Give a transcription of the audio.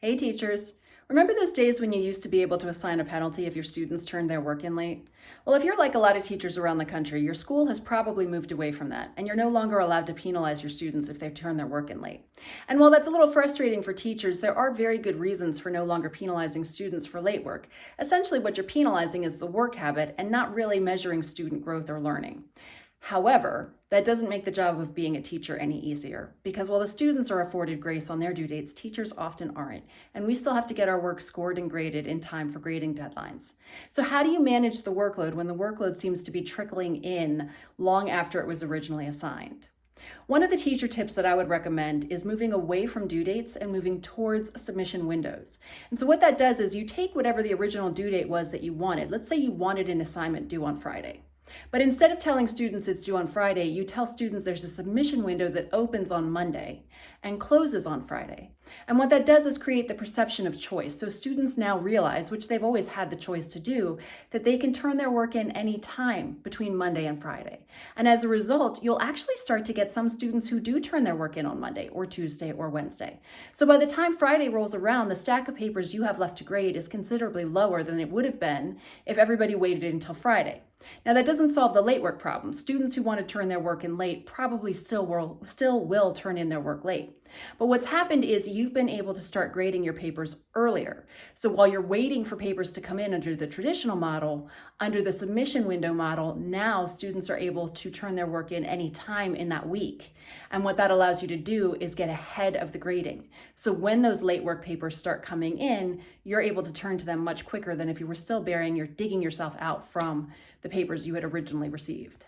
Hey teachers, remember those days when you used to be able to assign a penalty if your students turned their work in late? Well, if you're like a lot of teachers around the country, your school has probably moved away from that, and you're no longer allowed to penalize your students if they turn their work in late. And while that's a little frustrating for teachers, there are very good reasons for no longer penalizing students for late work. Essentially, what you're penalizing is the work habit and not really measuring student growth or learning. However, that doesn't make the job of being a teacher any easier, because while the students are afforded grace on their due dates, teachers often aren't, and we still have to get our work scored and graded in time for grading deadlines. So how do you manage the workload when the workload seems to be trickling in long after it was originally assigned? One of the teacher tips that I would recommend is moving away from due dates and moving towards submission windows. And so what that does is you take whatever the original due date was that you wanted. Let's say you wanted an assignment due on Friday. But instead of telling students it's due on Friday, you tell students there's a submission window that opens on Monday and closes on Friday. And what that does is create the perception of choice. So students now realize, which they've always had the choice to do, that they can turn their work in any time between Monday and Friday. And as a result, you'll actually start to get some students who do turn their work in on Monday or Tuesday or Wednesday. So by the time Friday rolls around, the stack of papers you have left to grade is considerably lower than it would have been if everybody waited until Friday. Now that doesn't solve the late work problem. Students who want to turn their work in late probably still will turn in their work late. But what's happened is you've been able to start grading your papers earlier. So while you're waiting for papers to come in under the traditional model, under the submission window model, now students are able to turn their work in any time in that week. And what that allows you to do is get ahead of the grading. So when those late work papers start coming in, you're able to turn to them much quicker than if you were still digging yourself out from the papers you had originally received.